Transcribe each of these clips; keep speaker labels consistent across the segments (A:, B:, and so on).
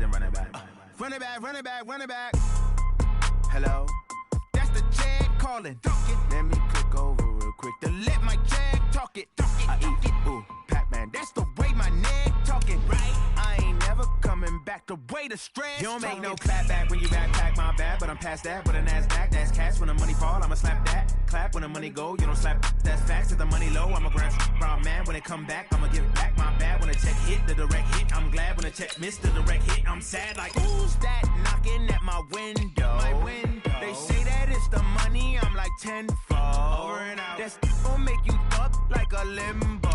A: then run it back. Run it back, run it back, run it back. Hello? That's the jag calling. Let me click over real quick to let my jag talk it. I eat, ooh, Pac-Man. That's the way my neck talking. Right? I ain't never coming back the way the stress. You don't make no clap back when you backpack, my bad. But I'm past that with a NASDAQ. That's cash when the money fall. I'ma slap that. Clap when the money go. You don't slap. That's facts. If the money low, I'ma grab brown man. When it come back, I'ma give back my bad. When the check hit, the direct hit. I'm glad when the check missed the direct hit. I'm sad like, who's that knocking at my window? My window. They say that it's the money. I'm like tenfold. Over and out. That's gon' make you up like a limbo.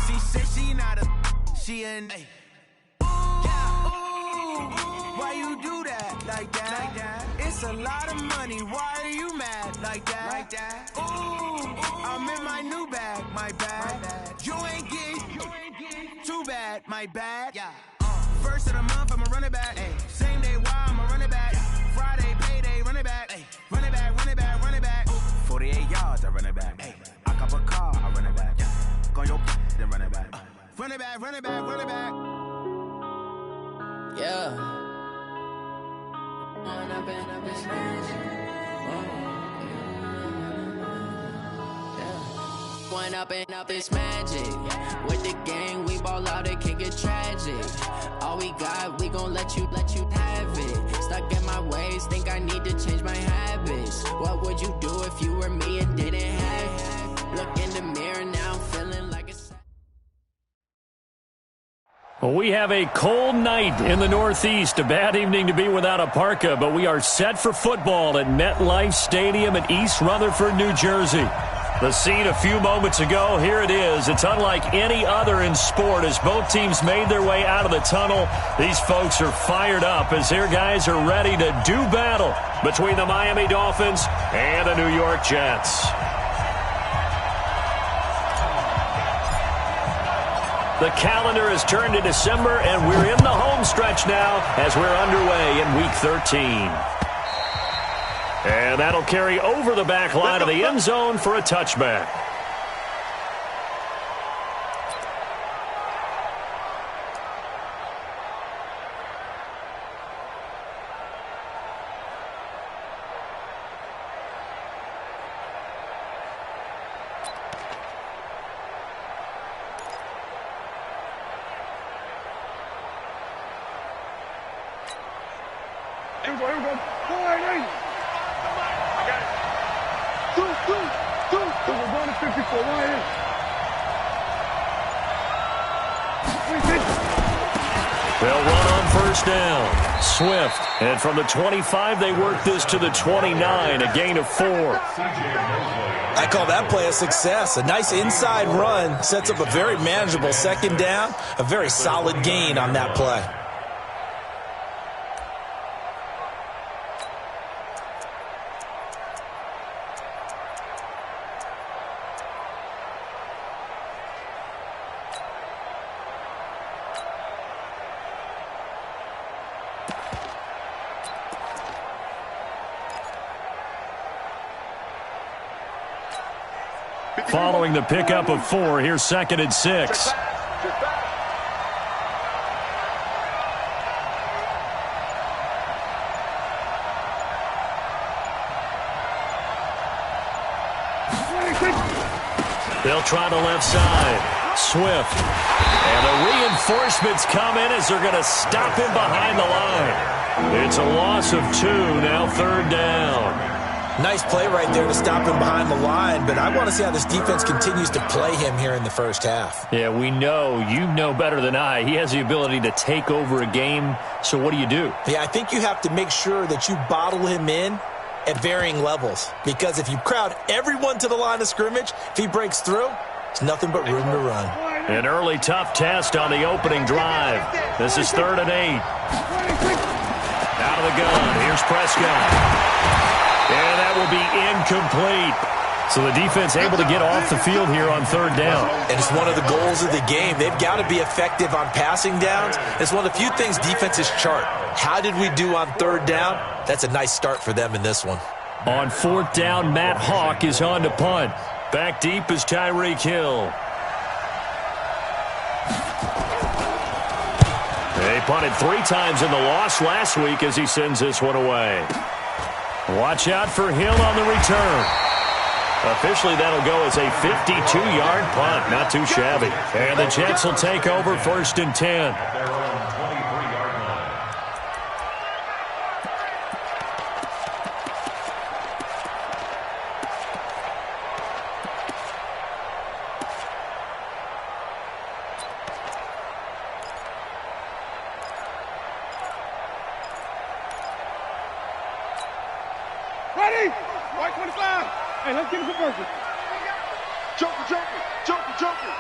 A: She said she not a. She an. Ay. Why you do that like that? Like that? It's a lot of money. Why are you mad like that? Like that? Ooh, I'm in my new bag. My bad. You ain't get too bad. My bad. Yeah. First of the month, I'ma run it back. Ay. Same day, why I'ma run it back. Friday, payday, run it back. Ay. Run it back, run it back, run it back. 48 yards, I run it back. Ay. I cop a car, I run it back. Go on your then run it back. Run it back, run it back, run it back.
B: Yeah. One up and up is magic. With the gang, we ball out, it can get tragic. All we got, we gon' let you have it. Stuck in my ways, think I need to change my habits. What would you do if you were me and didn't have it? Look in the mirror now, I'm feeling like a...
C: Well, we have a cold night in the Northeast. A bad evening to be without a parka, but we are set for football at MetLife Stadium in East Rutherford, New Jersey. The scene a few moments ago, here it is. It's unlike any other in sport as both teams made their way out of the tunnel. These folks are fired up as their guys are ready to do battle between the Miami Dolphins and the New York Jets. The calendar has turned to December, and we're in the home stretch now as we're underway in Week 13. And that'll carry over the back line of the end zone for a touchback.
D: Here we go. 4-8. So we're going to 54.
C: They'll run on first down. Swift. And from the 25, they work this to the 29, a gain of 4.
E: I call that play a success. A nice inside run sets up a very manageable second down. A very solid gain on that play.
C: Following the pickup of 4, here's 2nd and 6. They'll try the left side. Swift. And the reinforcements come in as they're going to stop him behind the line. It's a loss of 2, now 3rd down.
E: Nice play right there to stop him behind the line, but I want to see how this defense continues to play him here in the first half.
C: Yeah, we know. You know better than I. He has the ability to take over a game, so what do you do?
E: Yeah, I think you have to make sure that you bottle him in at varying levels, because if you crowd everyone to the line of scrimmage, if he breaks through, it's nothing but room to run.
C: An early tough test on the opening drive. This is 3rd and 8. Out of the gun. Here's Prescott. And that will be incomplete. So the defense able to get off the field here on 3rd down.
E: And it's one of the goals of the game. They've got to be effective on passing downs. It's one of the few things defenses chart. How did we do on 3rd down? That's a nice start for them in this one.
C: On 4th down, Matt Hawk is on to punt. Back deep is Tyreek Hill. A They punted 3 times in the loss last week as he sends this one away. Watch out for Hill on the return. Officially, that'll go as a 52-yard punt. Not too shabby. And the Jets will take over 1st and 10.
D: Ready? White 25. Hey, let's get a conversion. Joker, joker, joker, joker.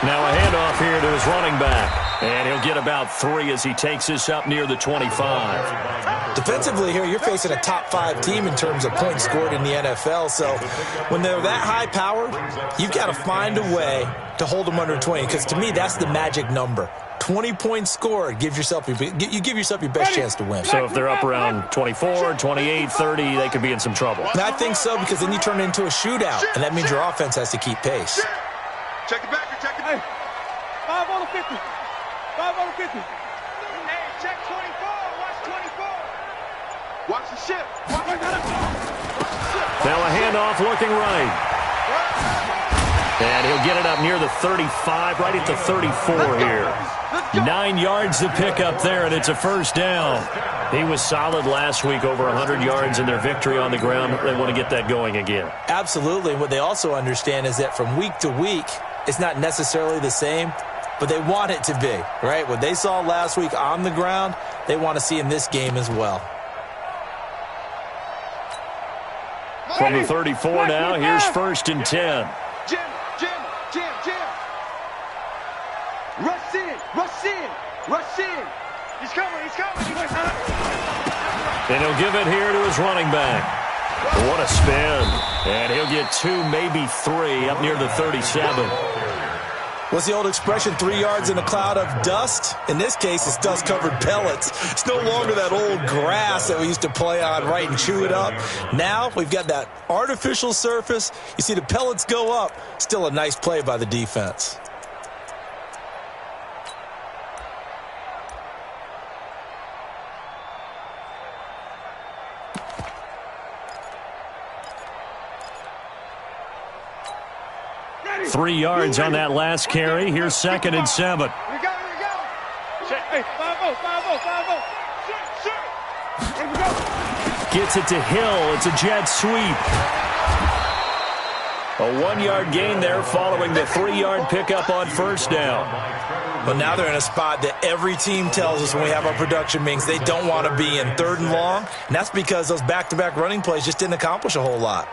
C: Now a handoff here to his running back. And he'll get about 3 as he takes this up near the 25.
E: Defensively here, you're facing a top 5 team in terms of points scored in the NFL. So when they're that high powered, you've got to find a way to hold them under 20. Because to me, that's the magic number. 20 points scored, you give yourself your best chance to win.
C: So if they're up around 24, 28, 30, they could be in some trouble.
E: And I think so, because then you turn it into a shootout, and that means your offense has to keep pace.
D: Check it back, check it back. 5 on the 50. 5 on the 50. Hey, check 24. Watch 24. Watch the ship. Watch the ship.
C: Now a handoff looking right. And he'll get it up near the 35, right at the 34 here. 9 yards to pick up there, and it's a 1st down. He was solid last week, over 100 yards in their victory on the ground. They want to get that going again.
E: Absolutely. What they also understand is that from week to week, it's not necessarily the same, but they want it to be, right? What they saw last week on the ground, they want to see in this game as well.
C: From the 34 now, here's 1st and 10.
D: Jim. Rush in, rush in, rush in. He's coming, he's coming.
C: And he'll give it here to his running back. What a spin. And he'll get 2, maybe 3, up near the 37.
E: What's the old expression, 3 yards in a cloud of dust? In this case, it's dust-covered pellets. It's no longer that old grass that we used to play on, right, and chew it up. Now we've got that artificial surface. You see the pellets go up. Still a nice play by the defense.
D: Ready.
C: 3 yards on that last carry. Here's 2nd and 7.
D: Here we go. Hey, 5-0, 5-0, 5-0. Shoot. Here we go.
C: Gets it to Hill. It's a jet sweep. A 1-yard gain there following the 3-yard pickup on 1st down.
E: But now they're in a spot that every team tells us when we have our production meetings they don't want to be in, 3rd and long. And that's because those back-to-back running plays just didn't accomplish a whole lot.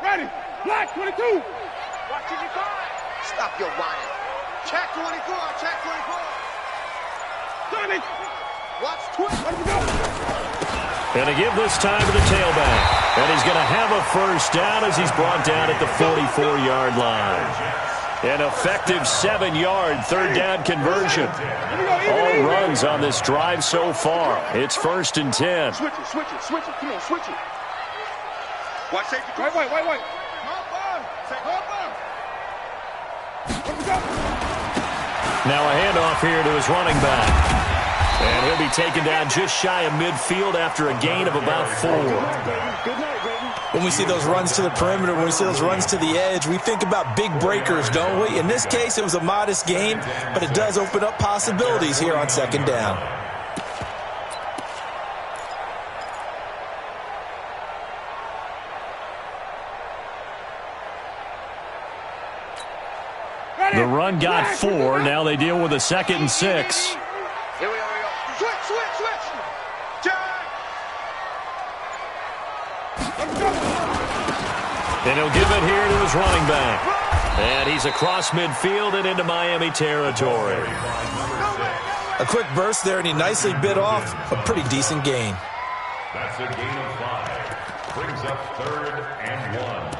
D: Ready. Black 22. Watch 55. Stop your whining. Check 24. Check 24. Johnny. Watch 20. Let him go.
C: Going to give this time to the tailback. And he's going to have a 1st down as he's brought down at the 44-yard line. An effective 7-yard 3rd down conversion. All runs on this drive so far. It's 1st and 10.
D: Switch it, switch it, switch it. Come on, switch it. Watch safety. Wait.
C: Now a handoff here to his running back. And he'll be taken down just shy of midfield after a gain of about 4.
E: When we see those runs to the perimeter, when we see those runs to the edge, we think about big breakers, don't we? In this case, it was a modest gain, but it does open up possibilities here on 2nd down.
C: The run got 4. Now they deal with a 2nd and 6.
D: Here we go. Switch.
C: And he'll give it here to his running back. And he's across midfield and into Miami territory.
E: A quick burst there, and he nicely bit off a pretty decent gain.
F: That's a gain of 5. Brings up 3rd and 1.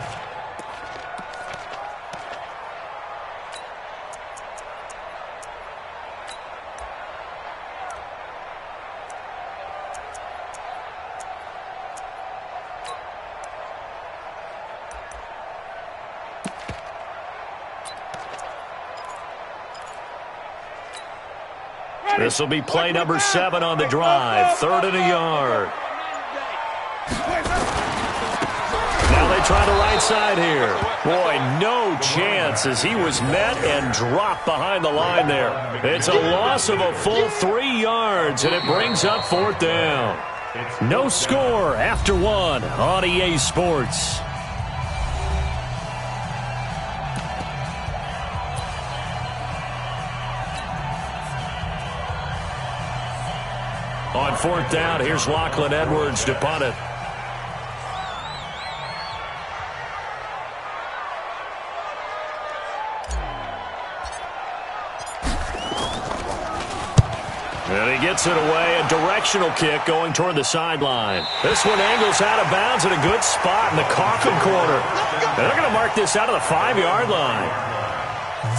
C: This will be play number 7 on the drive. 3rd and a yard. Now they try the right side here. Boy, no chance as he was met and dropped behind the line there. It's a loss of a full 3 yards, and it brings up 4th down. No score after 1 on EA Sports. On 4th down, here's Lachlan Edwards to punt it. And he gets it away, a directional kick going toward the sideline. This one angles out of bounds at a good spot in the coffin corner. And they're going to mark this out of the 5-yard line.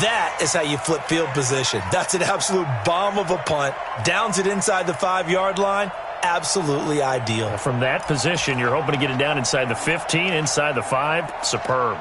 E: That is how you flip field position. That's an absolute bomb of a punt. Downs it inside the 5-yard line. Absolutely ideal.
C: From that position, you're hoping to get it down inside the 15, inside the 5. Superb.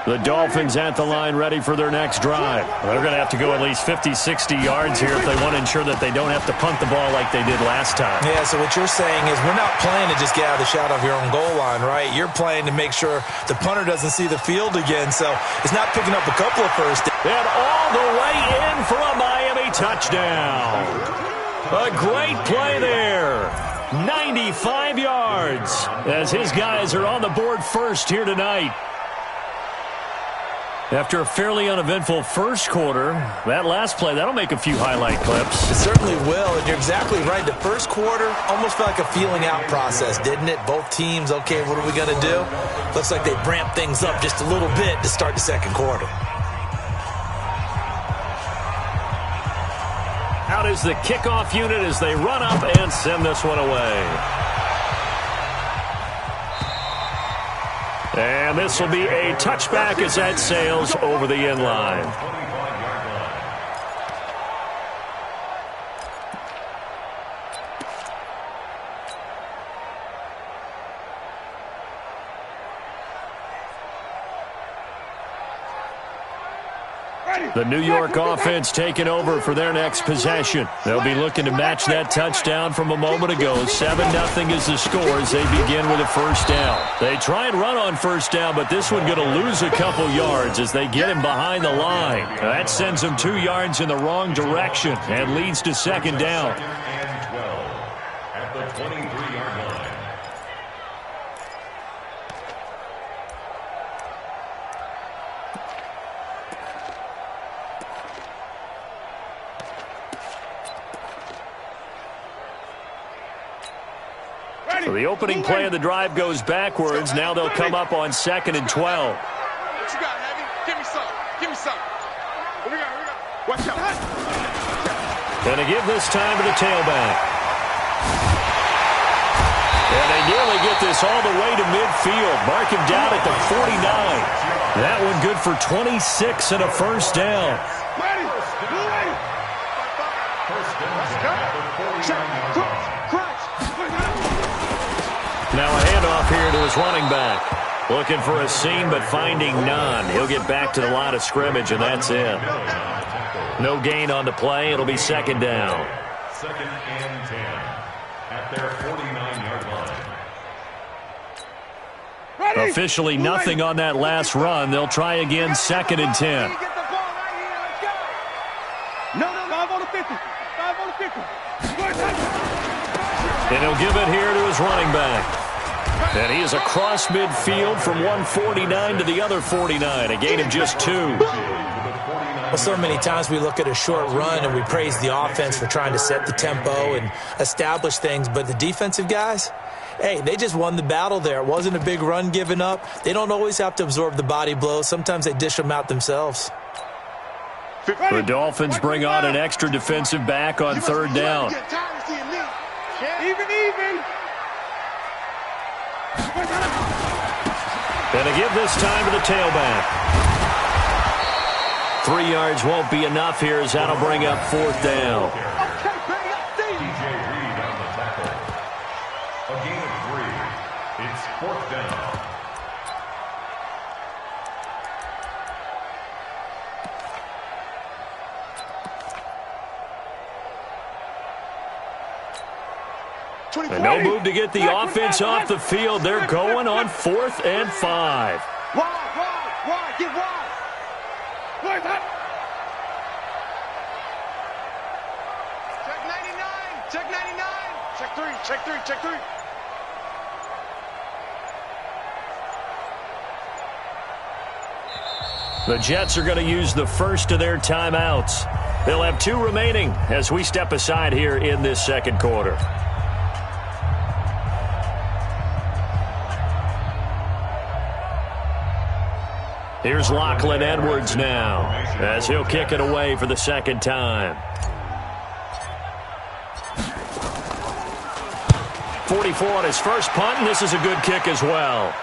C: The Dolphins at the line ready for their next drive. They're going to have to go at least 50, 60 yards here if they want to ensure that they don't have to punt the ball like they did last time.
E: Yeah, so what you're saying is we're not playing to just get out of the shot of your own goal line, right? You're playing to make sure the punter doesn't see the field again, so it's not picking up a couple of first downs.
C: And all the way in for a Miami touchdown. A great play there. 95 yards as his guys are on the board first here tonight. After a fairly uneventful first quarter, that last play, that'll make a few highlight clips.
E: It certainly will, and you're exactly right. The first quarter almost felt like a feeling out process, didn't it? Both teams, okay, what are we going to do? Looks like they ramped things up just a little bit to start the second quarter.
C: Out is the kickoff unit as they run up and send this one away. And this will be a touchback as that sails over the end line. The New York offense taking over for their next possession. They'll be looking to match that touchdown from a moment ago. 7-0 is the score as they begin with a first down. They try and run on first down, but this one going to lose a couple yards as they get him behind the line. That sends him 2 yards in the wrong direction and leads to second down.
F: And 12 at the 23-yard line.
C: So the opening play of the drive goes backwards. Now they'll come up on 2nd and 12.
D: What you got, Heavy? Give me some. Give me some. Here we go. Watch out.
C: And they give this time to the tailback. And they nearly get this all the way to midfield. Mark him down at the 49. That one good for 26 and a first down.
D: Ready.
C: Now a handoff here to his running back. Looking for a seam, but finding none. He'll get back to the line of scrimmage, and that's it. No gain on the play. It'll be second down.
F: 2nd and 10 at their 49-yard line.
C: Officially nothing on that last run. They'll try again 2nd and 10.
D: No, 5 on the 50. 5 on the 50.
C: And he'll give it here to his running back. And he is across midfield from 149 to the other 49. A gain of just 2.
E: Well, so many times we look at a short run and we praise the offense for trying to set the tempo and establish things. But the defensive guys, hey, they just won the battle there. It wasn't a big run given up. They don't always have to absorb the body blows. Sometimes they dish them out themselves.
C: The Dolphins bring on an extra defensive back on 3rd down.
D: Even.
C: And to give this time to the tailback. 3 yards won't be enough here as that'll bring up 4th down.
F: DJ Reed on the tackle. A gain of 3. It's 4th down.
C: And no move to get the offense off the field. They're going on 4th and 5.
D: Wide, get wide. Where's that? Check 99. Check 3.
C: The Jets are going to use the first of their timeouts. They'll have 2 remaining as we step aside here in this second quarter. Here's Lachlan Edwards now as he'll kick it away for the second time. 44 on his first punt, and this is a good kick as well.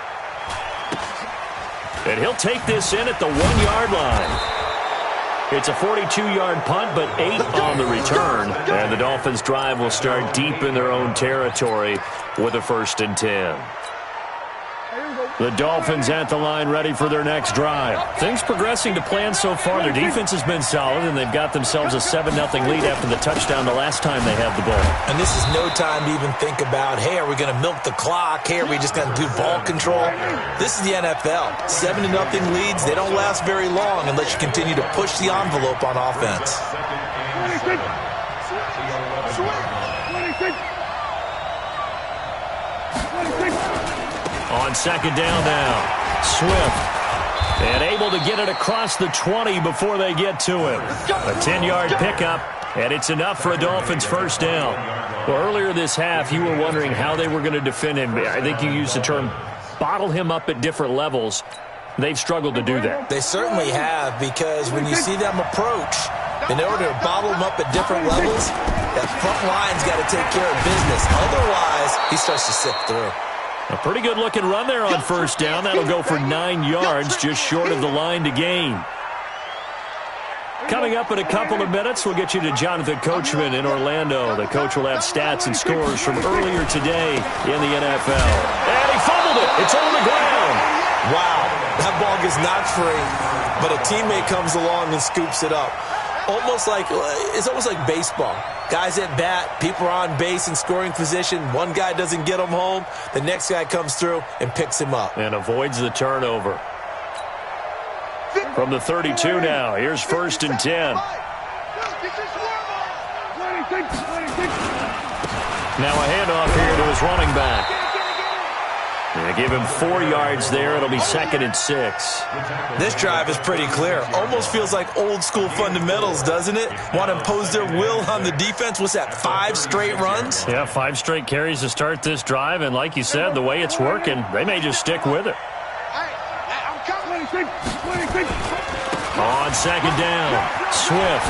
C: And he'll take this in at the 1-yard line. It's a 42-yard punt, but 8 on the return. And the Dolphins' drive will start deep in their own territory with a 1st and 10. The Dolphins at the line ready for their next drive. Things progressing to plan so far. Their defense has been solid, and they've got themselves a 7-0 lead after the touchdown the last time they had the ball.
E: And this is no time to even think about, hey, are we going to milk the clock? Hey, are we just going to do ball control? This is the NFL. 7-0 leads, they don't last very long unless you continue to push the envelope on offense.
C: On second down now, Swift. And able to get it across the 20 before they get to him. A 10-yard pickup, and it's enough for a Dolphins first down. Well, earlier this half, you were wondering how they were going to defend him. I think you used the term bottle him up at different levels. They've struggled to do that.
E: They certainly have, because when you see them approach, in order to bottle them up at different levels, that front line's got to take care of business. Otherwise, he starts to sift through.
C: A pretty good-looking run there on first down. That'll go for 9 yards, just short of the line to gain. Coming up in a couple of minutes, we'll get you to Jonathan Coachman in Orlando. The coach will have stats and scores from earlier today in the NFL. And he fumbled it. It's on the ground.
E: Wow, that ball gets knocked free, but a teammate comes along and scoops it up. It's almost like baseball. Guys at bat, people are on base in scoring position. One guy doesn't get him home. The next guy comes through and picks him up.
C: And avoids the turnover. From the 32 now, here's 1st and 10. Now a handoff here to his running back. They give him 4 yards there. It'll be 2nd and 6.
E: This drive is pretty clear. Almost feels like old school fundamentals, doesn't it? Want to impose their will on the defense. What's that, 5 straight runs?
C: Yeah, 5 straight carries to start this drive. And like you said, the way it's working, they may just stick with it. On second down, Swift.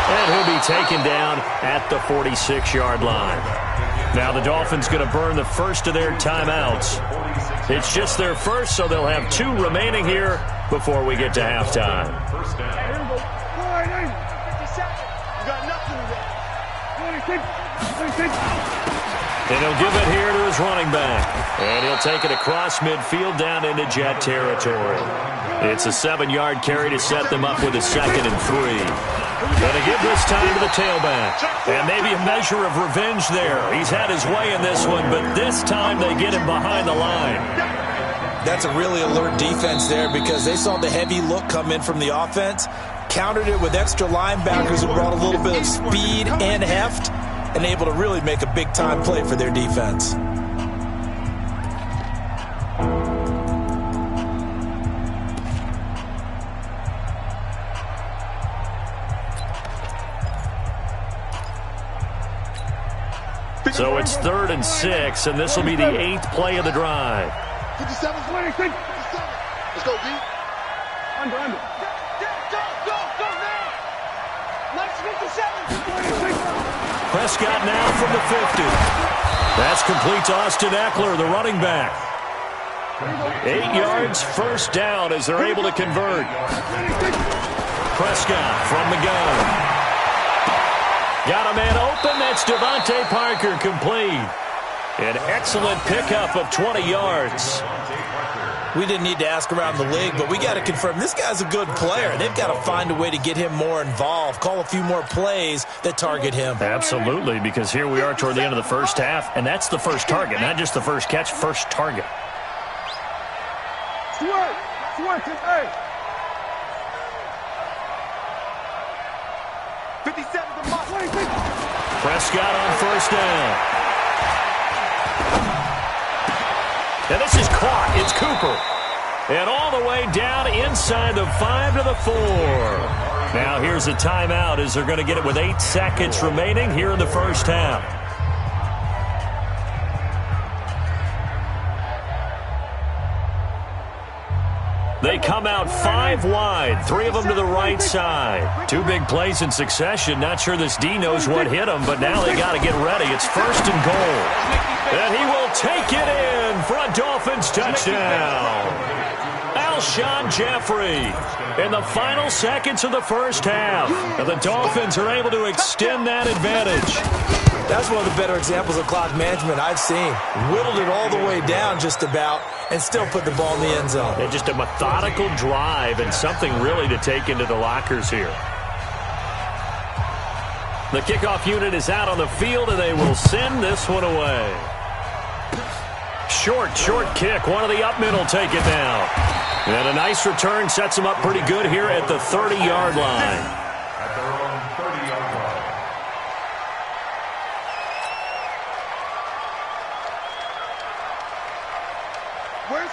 C: And he'll be taken down at the 46-yard line. Now the Dolphins going to burn the first of their timeouts. It's just their first, so they'll have 2 remaining here before we get to halftime. And he'll give it here to his running back. And he'll take it across midfield down into Jet territory. It's a 7-yard carry to set them up with a 2nd and 3. Going to give this time to the tailback. And maybe a measure of revenge there. He's had his way in this one, but this time they get him behind the line.
E: That's a really alert defense there, because they saw the heavy look come in from the offense, countered it with extra linebackers who brought a little bit of speed and heft, and able to really make a big-time play for their defense.
C: So it's 3rd and 6, and this will be the 8th play of the drive.
D: 57, 26. Let's go, D. Under. Go now. Nice 57.
C: Prescott now from the 50. That's complete to Austin Eckler, the running back. 8 yards, first down as they're able to convert. Prescott from the gun. Got a man open. That's Devontae Parker, complete. An excellent pickup of 20 yards.
E: We didn't need to ask around the league, but we got to confirm this guy's a good player. They've got to find a way to get him more involved, call a few more plays that target him.
C: Absolutely, because here we are toward the end of the first half, and that's the first target, not just the first catch, first target.
D: Hey. 57 to Moss.
C: Prescott on first down. And this is caught. It's Cooper. And all the way down inside the 5 to the 4. Now here's a timeout as they're going to get it with 8 seconds remaining here in the first half. They come out 5 wide, 3 of them to the right side. 2 big plays in succession. Not sure this D knows what hit him, but now they got to get ready. It's first and goal. And he will take it in for a Dolphins touchdown. Alshon Jeffrey in the final seconds of the first half. And the Dolphins are able to extend that advantage.
E: That's one of the better examples of clock management I've seen. Whittled it all the way down just about and still put the ball in the end zone.
C: And just a methodical drive and something really to take into the lockers here. The kickoff unit is out on the field, and they will send this one away. Short kick. One of the up men will take it now. And a nice return sets him up pretty good here at the 30-yard line.
F: At their own 30-yard line.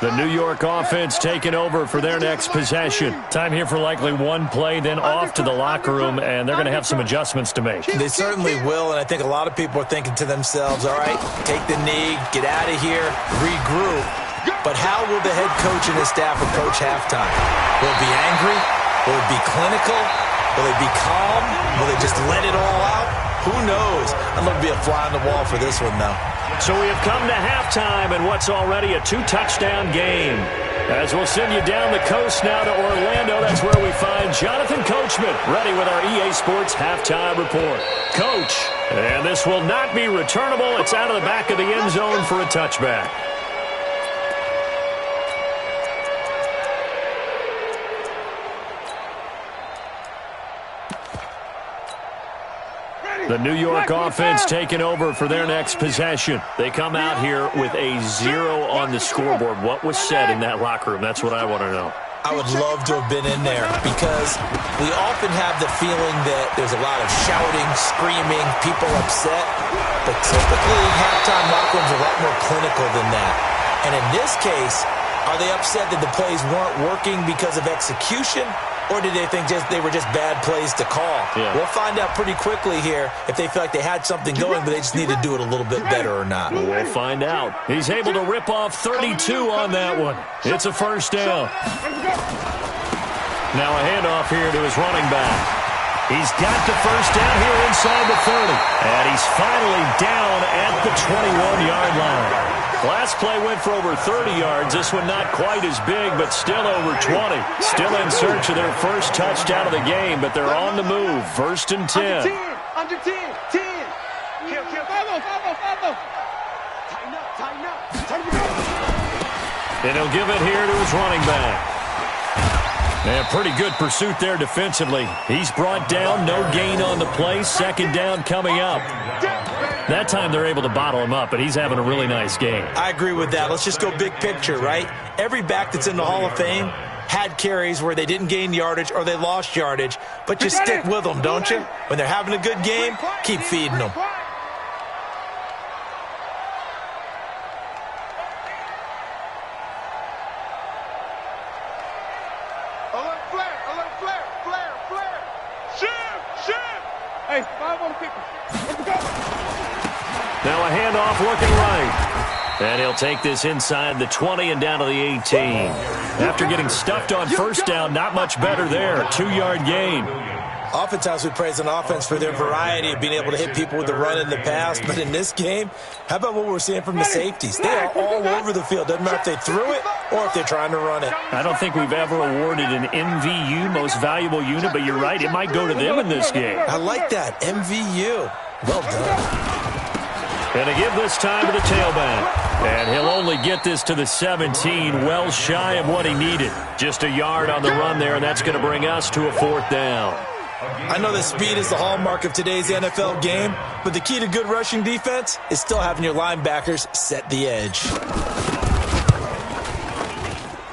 C: The New York offense taking over for their next possession. Time here for likely one play, then off to the locker room, and they're going to have some adjustments to make.
E: They certainly will, and I think a lot of people are thinking to themselves, all right, take the knee, get out of here, regroup. But how will the head coach and his staff approach halftime? Will it be angry? Will it be clinical? Will they be calm? Will they just let it all out? Who knows? I'd love to be a fly on the wall for this one, though.
C: So we have come to halftime in what's already a 2-touchdown game. As we'll send you down the coast now to Orlando, that's where we find Jonathan Coachman ready with our EA Sports halftime report. Coach, and this will not be returnable. It's out of the back of the end zone for a touchback. The New York offense taking over for their next possession. They come out here with a 0 on the scoreboard. What was said in that locker room? That's what I want to know.
E: I would love to have been in there because we often have the feeling that there's a lot of shouting, screaming, people upset. But typically, halftime locker rooms are a lot more clinical than that. And in this case, are they upset that the plays weren't working because of execution? Or did they think they were just bad plays to call? Yeah. We'll find out pretty quickly here if they feel like they had something going, but they just need to do it a little bit better or not.
C: We'll find out. He's able to rip off 32 on that one. It's a first down. Now a handoff here to his running back. He's got the first down here inside the 30. And he's finally down at the 21-yard line. Last play went for over 30 yards. This one not quite as big, but still over 20. Still in search of their first touchdown of the game, but they're on the move. First and 10.
D: Under 10. Kill. Follow. Tighten up.
C: And he'll give it here to his running back. And pretty good pursuit there defensively. He's brought down, no gain on the play. Second down coming up. That time they're able to bottle him up, but he's having a really nice game.
E: I agree with that. Let's just go big picture, right? Every back that's in the Hall of Fame had carries where they didn't gain yardage or they lost yardage, but you stick with them, don't you? When they're having a good game, keep feeding them.
D: Flare. Shoot. Hey, 5 on the kicker. Let's go.
C: Now a handoff looking right. And he'll take this inside the 20 and down to the 18. After getting stuffed on first down, not much better there. 2-yard gain.
E: Oftentimes we praise an offense for their variety of being able to hit people with the run in the pass. But in this game, how about what we're seeing from the safeties? They are all over the field. Doesn't matter if they threw it or if they're trying to run it.
C: I don't think we've ever awarded an MVU, most valuable unit, but you're right, it might go to them in this game.
E: I like that, MVU. Well done.
C: And to give this time to the tailback. And he'll only get this to the 17, well shy of what he needed. Just a yard on the run there, and that's going to bring us to a 4th down.
E: I know that speed is the hallmark of today's NFL game, but the key to good rushing defense is still having your linebackers set the edge.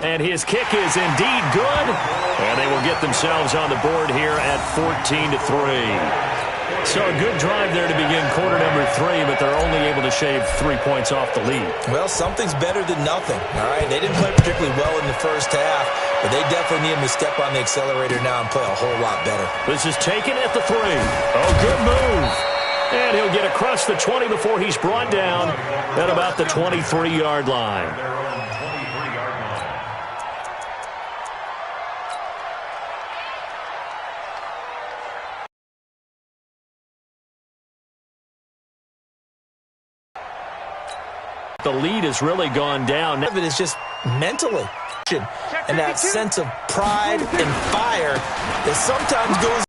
C: And his kick is indeed good, and they will get themselves on the board here at 14-3. So a good drive there to begin quarter number 3, but they're only able to shave 3 points off the lead.
E: Well, something's better than nothing, all right? They didn't play particularly well in the first half, but they definitely need them to step on the accelerator now and play a whole lot better.
C: This is taken at the 3. Oh, good move. And he'll get across the 20 before he's brought down at about the 23-yard line. The lead has really gone down.
E: It is just mentally, and that sense of pride and fire that sometimes goes.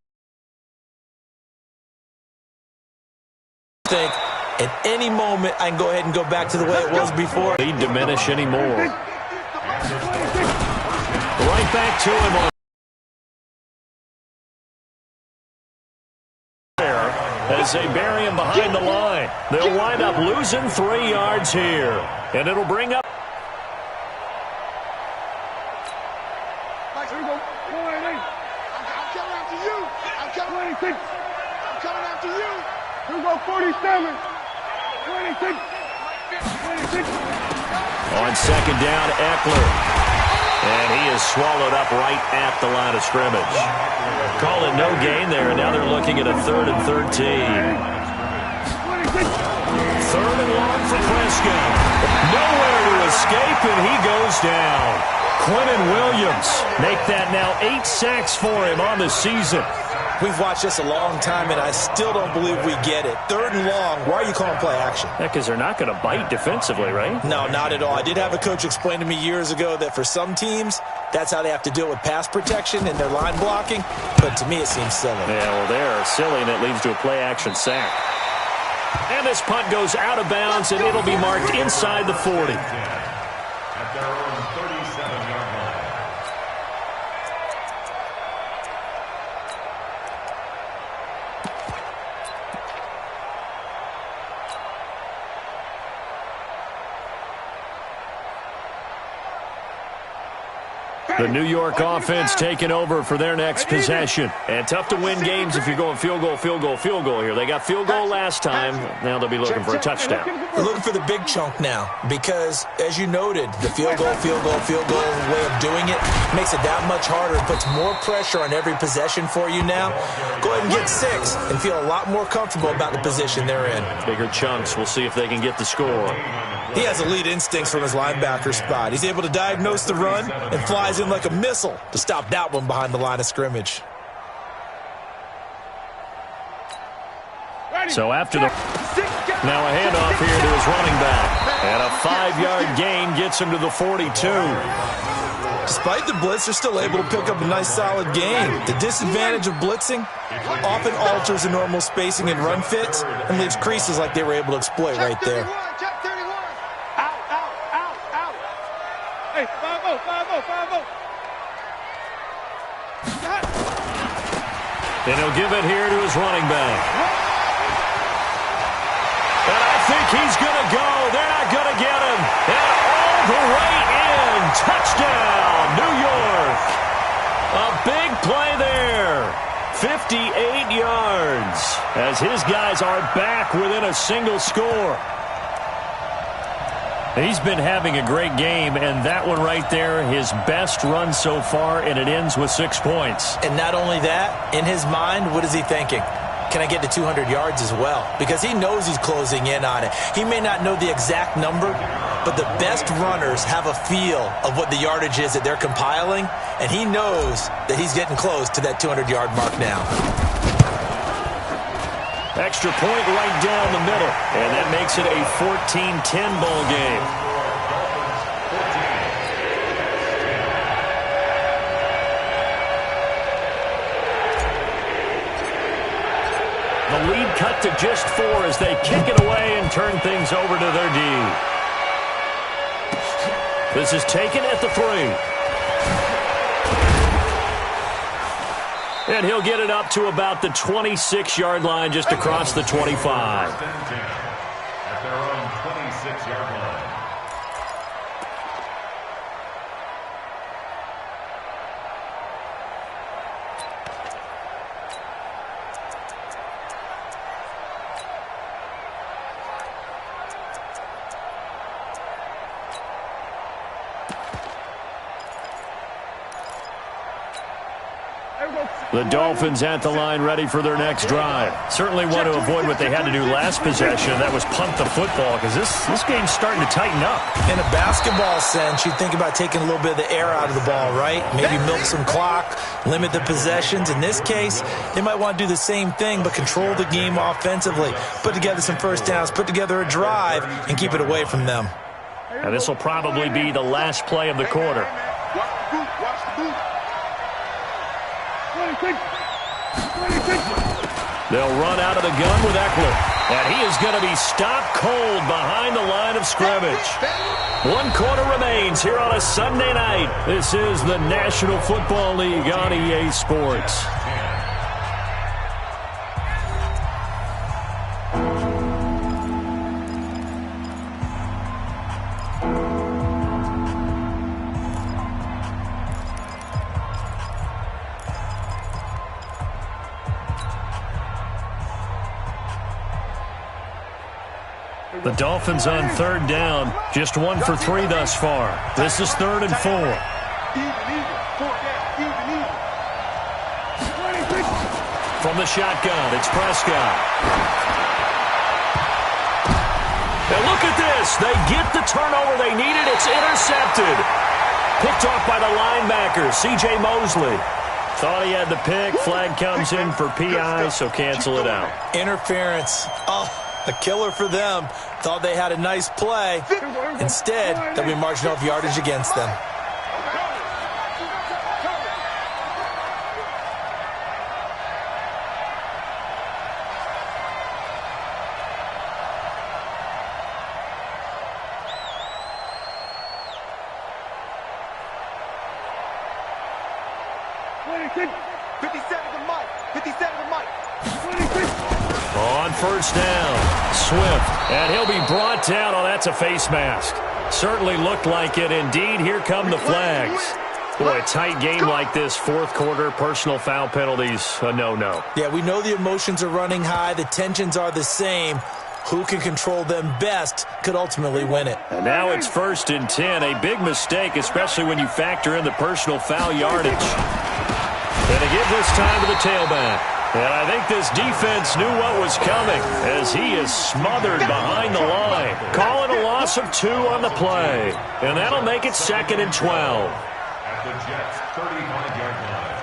E: Think at any moment I can go ahead and go back to the way it was before.
C: Lead diminish anymore. Right back to him on. As they bury him behind the line. They'll wind up losing 3 yards here. And it'll bring up.
D: I'm coming after you. I'm coming after you. Here we go, 47. 26. 26.
C: On second down, Eckler. And he is swallowed up right at the line of scrimmage. Call it no gain there, and now they're looking at a 3rd and 13. 3rd and long for Prescott. Nowhere to escape, and he goes down. Quentin Williams make that now 8 sacks for him on the season.
E: We've watched this a long time, and I still don't believe we get it. 3rd and long, why are you calling play action?
C: Because they're not going to bite defensively, right?
E: No, not at all. I did have a coach explain to me years ago that for some teams, that's how they have to deal with pass protection and their line blocking. But to me, it seems silly.
C: Yeah, well, they're silly, and it leads to a play-action sack. And this punt goes out of bounds, and it'll be marked inside the 40.
F: At their own 37-yard line.
C: The New York offense taking over for their next possession. And tough to win games if you're going field goal, field goal, field goal here. They got field goal last time. Now they'll be looking for a touchdown.
E: They're looking for the big chunk now because, as you noted, the field goal way of doing it makes it that much harder and puts more pressure on every possession for you now. Go ahead and get 6 and feel a lot more comfortable about the position they're in.
C: Bigger chunks. We'll see if they can get the score.
E: He has elite instincts from his linebacker spot. He's able to diagnose the run and flies in like a missile to stop that one behind the line of scrimmage.
C: So after the... Now a handoff here to his running back. And a 5-yard gain gets him to the 42.
E: Despite the blitz, they're still able to pick up a nice solid gain. The disadvantage of blitzing often alters the normal spacing and run fits and leaves creases like they were able to exploit right there.
D: Hey, 5-0, 5-0, 5-0.
C: And he'll give it here to his running back. And I think he's going to go. They're not going to get him. And all the way in. Touchdown, New York. A big play there. 58 yards as his guys are back within a single score. He's been having a great game, and that one right there, his best run so far, and it ends with 6 points.
E: And not only that, in his mind, what is he thinking? Can I get to 200 yards as well? Because he knows he's closing in on it. He may not know the exact number, but the best runners have a feel of what the yardage is that they're compiling, and he knows that he's getting close to that 200-yard mark now.
C: Extra point right down the middle, and that makes it a 14-10 ball game. The lead cut to just 4 as they kick it away and turn things over to their D. This is taken at the 3. And he'll get it up to about the 26-yard line, just across the 25.
F: At their own 26-yard line.
C: The Dolphins at the line ready for their next drive. Certainly want to avoid what they had to do last possession. That was punt the football, because this game's starting to tighten up.
E: In a basketball sense, you think about taking a little bit of the air out of the ball, right? Maybe milk some clock, limit the possessions. In this case, they might want to do the same thing, but control the game offensively. Put together some first downs, put together a drive, and keep it away from them.
C: And this will probably be the last play of the quarter.
D: Watch the boot, watch the boot.
C: They'll run out of the gun with Eckler. And he is going to be stopped cold behind the line of scrimmage. 1 quarter remains here on a Sunday night. This is the National Football League on EA Sports. The Dolphins on 3rd down, just 1 for 3 thus far. This is 3rd and 4.
D: Even, 4 down, even.
C: From the shotgun, it's Prescott. And look at this. They get the turnover they needed. It's intercepted. Picked off by the linebacker, C.J. Mosley. Thought he had the pick. Flag comes in for PI, so cancel it out.
E: Interference. Oh, a killer for them. Thought they had a nice play. Instead, they'll be marching off yardage against them.
C: On 1st down, Swift, and he'll be brought down. Oh, that's a face mask. Certainly looked like it. Indeed, here come the flags. Boy, a tight game like this, 4th quarter, personal foul penalties, a no-no.
E: Yeah, we know the emotions are running high. The tensions are the same. Who can control them best could ultimately win it.
C: And now it's 1st and 10, a big mistake, especially when you factor in the personal foul yardage. And to give this time to the tailback. And I think this defense knew what was coming as he is smothered behind the line. Calling a loss of 2 on the play. And that'll make it 2nd and 12.
F: At the Jets' 35-yard line.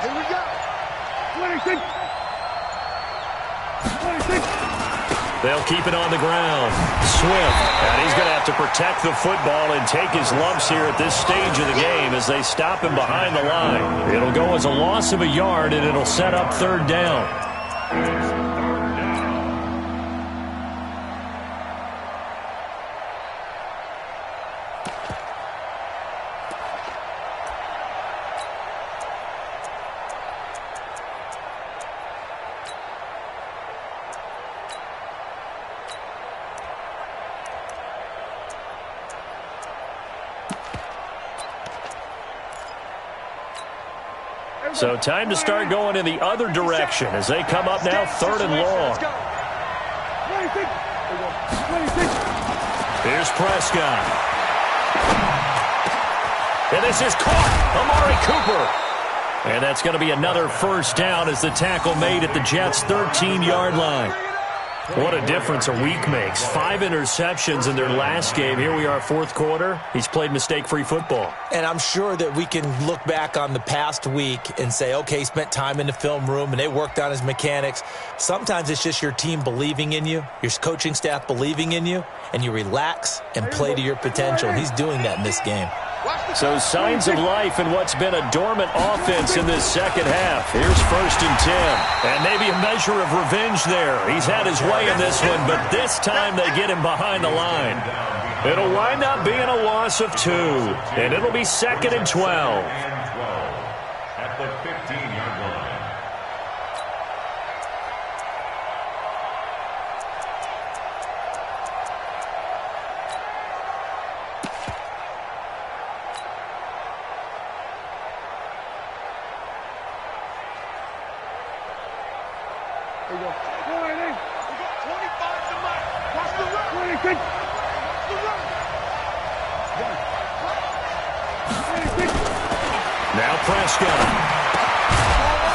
D: Here we go.
A: 26.
C: They'll keep it on the ground. Swift, and he's going to have to protect the football and take his lumps here at this stage of the game as they stop him behind the line. It'll go as a loss of a yard, and it'll set up 3rd down. So time to start going in the other direction as they come up now 3rd and long. Here's Prescott. And this is caught. Amari Cooper. And that's going to be another 1st down as the tackle made at the Jets' 13-yard line. What a difference a week makes. 5 interceptions in their last game. Here we are, 4th quarter. He's played mistake-free football. And I'm sure that we can look back on the past week and say, okay, he spent time in the film room and they worked on his mechanics. Sometimes it's just your team believing in you, your coaching staff believing in you, and you relax and play to your potential. And he's doing that in this game. So signs of life in what's been a dormant offense in this second half. Here's 1st and 10. And maybe a measure of revenge there. He's had his way in this one, but this time they get him behind the line. It'll wind up being a loss of 2, and it'll be 2nd and 12.
F: At the 15-yard line.
D: There you go. Go ahead, we got 25 to match. Watch the run. Watch the run.
C: Now Prescott.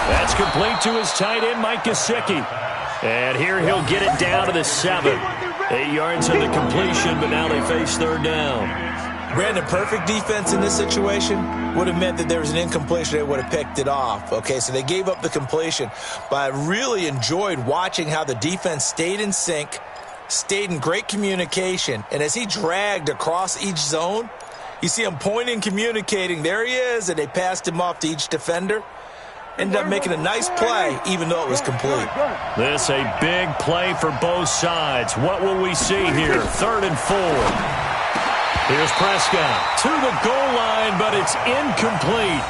C: That's complete to his tight end, Mike Gesicki. And here he'll get it down to the 7. 8 yards in the completion, but now they face 3rd down.
E: Brandon, perfect defense in this situation would have meant that there was an incompletion. They would have picked it off. Okay, so they gave up the completion. But I really enjoyed watching how the defense stayed in sync, stayed in great communication. And as he dragged across each zone, you see him pointing, communicating. There he is, and they passed him off to each defender. Ended up making a nice play, even though it was complete.
C: This a big play for both sides. What will we see here? 3rd and 4. Here's Prescott to the goal line, but it's incomplete.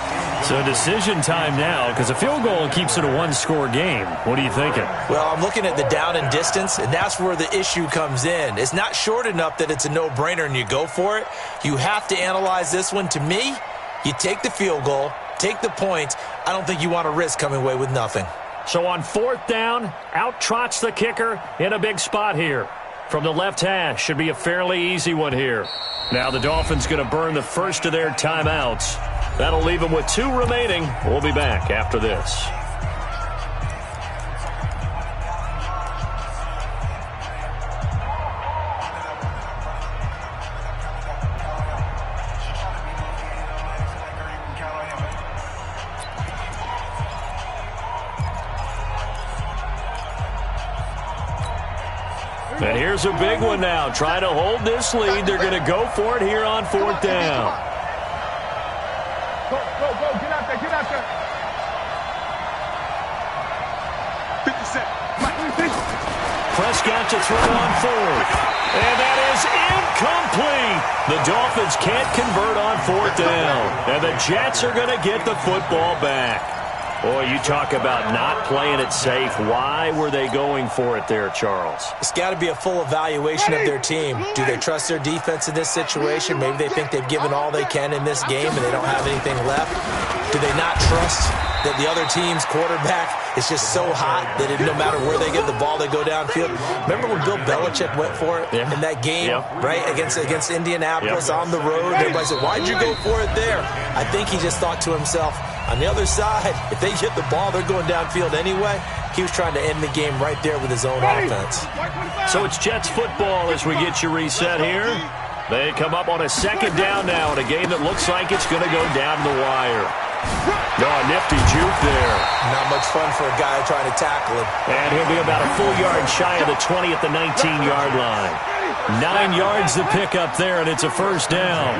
C: So decision time now, because a field goal keeps it a 1-score game. What are you thinking?
E: Well, I'm looking at the down and distance, and that's where the issue comes in. It's not short enough that it's a no-brainer and you go for it. You have to analyze this one. To me, you take the field goal, take the points. I don't think you want to risk coming away with nothing.
C: So on 4th down, out trots the kicker in a big spot here. From the left hash, should be a fairly easy one here. Now the Dolphins going to burn the first of their timeouts. That'll leave them with 2 remaining. We'll be back after this. And here's a big one now. Trying to hold this lead. They're going to go for it here on 4th down.
D: Go. Get out there. 50 Cent.
C: Prescott to throw on 4th. And that is incomplete. The Dolphins can't convert on 4th down. And the Jets are going to get the football back. Boy, you talk about not playing it safe. Why were they going for it there, Charles?
E: It's got to be a full evaluation of their team. Do they trust their defense in this situation? Maybe they think they've given all they can in this game and they don't have anything left. Do they not trust that the other team's quarterback is just so hot that no matter where they get the ball, they go downfield? Remember when Bill Belichick went for it in that game, right, against Indianapolis on the road? Everybody said, why'd you go for it there? I think he just thought to himself, on the other side, if they get the ball, they're going downfield anyway. He was trying to end the game right there with his own offense.
C: So it's Jets football as we get you reset here. They come up on a 2nd down now in a game that looks like it's going to go down the wire. Oh, nifty juke there.
E: Not much fun for a guy trying to tackle him.
C: And he'll be about a full yard shy of the 20 at the 19-yard line. 9 yards to pick up there, and it's a 1st down.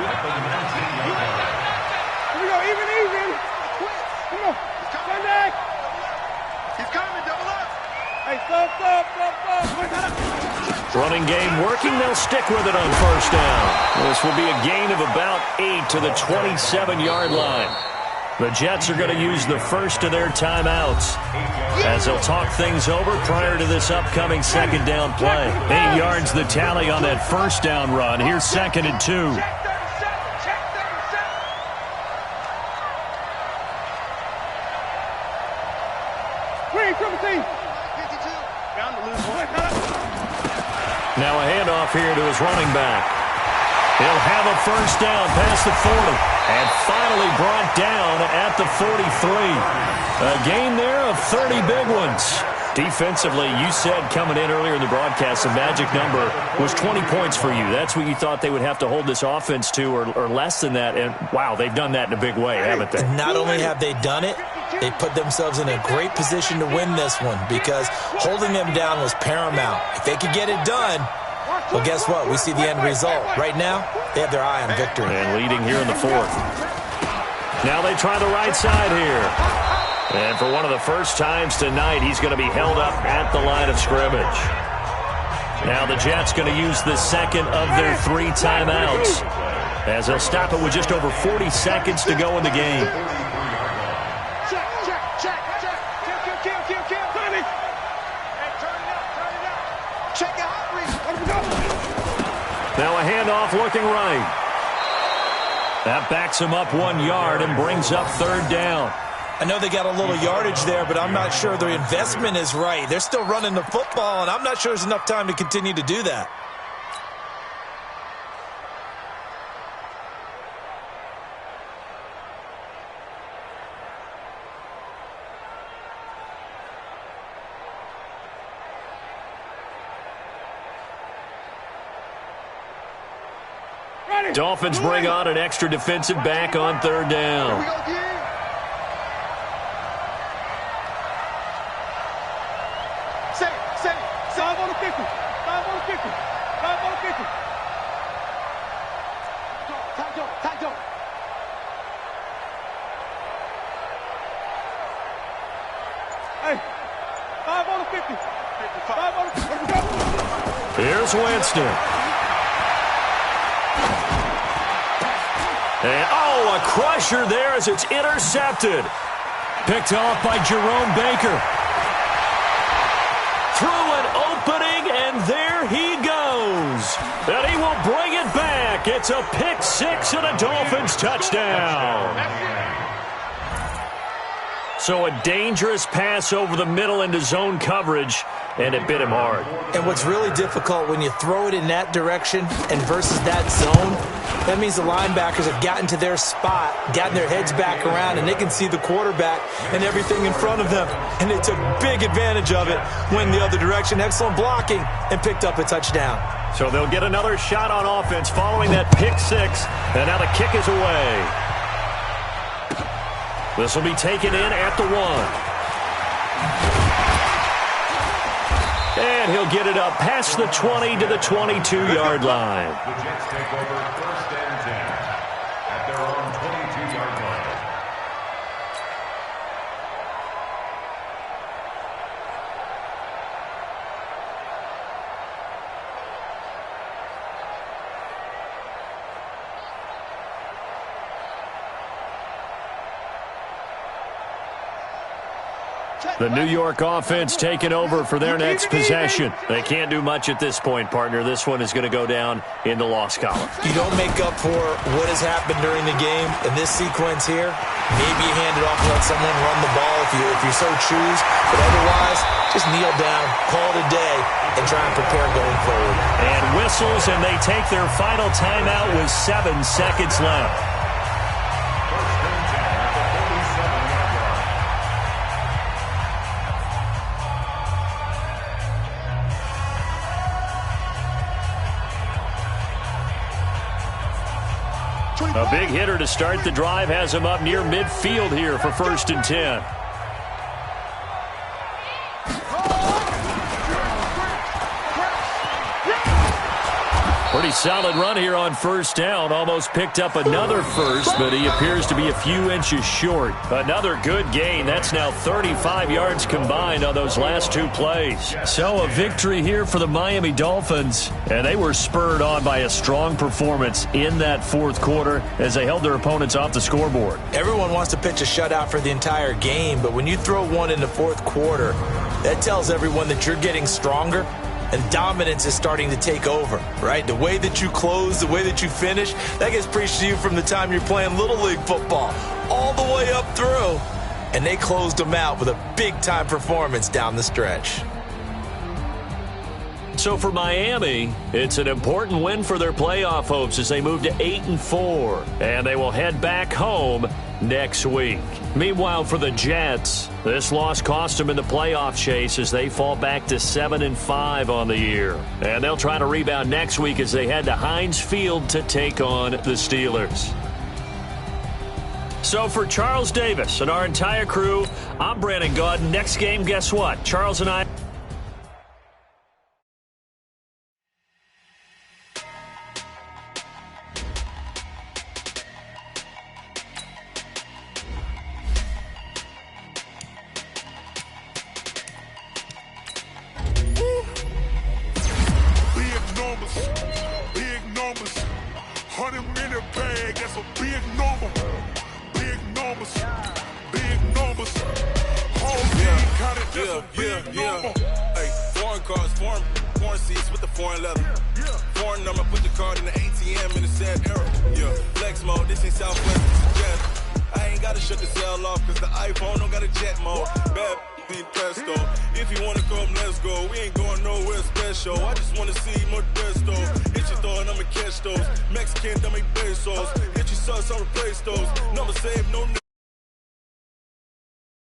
C: Running game working. They'll stick with it on 1st down. This will be a gain of about 8 to the 27-yard line. The Jets are going to use the first of their timeouts as they'll talk things over prior to this upcoming 2nd down play. 8 yards the tally on that 1st down run. Here's 2nd and 2. Now a handoff here to his running back. He'll have a 1st down past the 40 and finally brought down at the 43. A gain there of 30 big ones. Defensively, you said coming in earlier in the broadcast, the magic number was 20 points for you. That's what you thought they would have to hold this offense to or less than that. And, wow, they've done that in a big way, haven't they?
E: And not only have they done it, they put themselves in a great position to win this one because holding them down was paramount. If they could get it done, Well, guess what? We see the end result. Right now, they have their eye on victory.
C: And leading here in the fourth. Now they try the right side here. And for one of the first times tonight, he's going to be held up at the line of scrimmage. Now the Jets going to use the second of their 3 timeouts, as they'll stop it with just over 40 seconds to go in the game. Now a handoff looking right. That backs him up 1 yard and brings up 3rd down.
E: I know they got a little yardage there, but I'm not sure their investment is right. They're still running the football, and I'm not sure there's enough time to continue to do that.
C: Dolphins bring on an extra defensive back on 3rd down. Here's Winston. And, oh, a crusher there as it's intercepted. Picked off by Jerome Baker. Through an opening, and there he goes. And he will bring it back. It's a pick 6 and a Dolphins touchdown. So a dangerous pass over the middle into zone coverage, and it bit him hard.
E: And what's really difficult when you throw it in that direction and versus that zone, that means the linebackers have gotten to their spot, gotten their heads back around, and they can see the quarterback and everything in front of them. And they took big advantage of it, went the other direction, excellent blocking, and picked up a touchdown.
C: So they'll get another shot on offense following that pick 6, and now the kick is away. This will be taken in at the 1. And he'll get it up past the 20 to the 22-yard line.
F: The Jets take over 1st and 10 at their own 22-yard line.
C: The New York offense taking over for their next possession. They can't do much at this point, partner. This one is going to go down in the loss column.
E: You don't make up for what has happened during the game in this sequence here. Maybe you hand it off and let someone run the ball if you so choose. But otherwise, just kneel down, call it a day, and try and prepare going forward.
C: And whistles, and they take their final timeout with 7 seconds left. A big hitter to start the drive has him up near midfield here for 1st and 10. Pretty solid run here on 1st down. Almost picked up another first, but he appears to be a few inches short. Another good gain. That's now 35 yards combined on those last 2 plays. So a victory here for the Miami Dolphins, and they were spurred on by a strong performance in that 4th quarter as they held their opponents off the scoreboard.
E: Everyone wants to pitch a shutout for the entire game, but when you throw one in the 4th quarter, that tells everyone that you're getting stronger. And dominance is starting to take over, right? The way that you close, the way that you finish, that gets preached to you from the time you're playing Little League football all the way up through. And they closed them out with a big-time performance down the stretch.
C: So for Miami, it's an important win for their playoff hopes as they move to 8-4. And they will head back home next week. Meanwhile, for the Jets, this loss cost them in the playoff chase as they fall back to 7-5 on the year. And they'll try to rebound next week as they head to Heinz Field to take on the Steelers. So for Charles Davis and our entire crew, I'm Brandon Gaudin. Next game, guess what? Charles and I...
G: Yeah. Hey, foreign cars, foreign seats with the foreign leather. Foreign number, put the card in the ATM in the sad era. Yeah, flex mode, this ain't Southwest, this is jet. I ain't gotta shut the cell off, cause the iPhone don't got a jet mode. Bad be presto. If you wanna come, let's go. We ain't going nowhere special. I just wanna see Modesto. Hit your thought, I'ma catch those. Mexican, dummy pesos. Hit your sauce, I'll replace those. Number save, no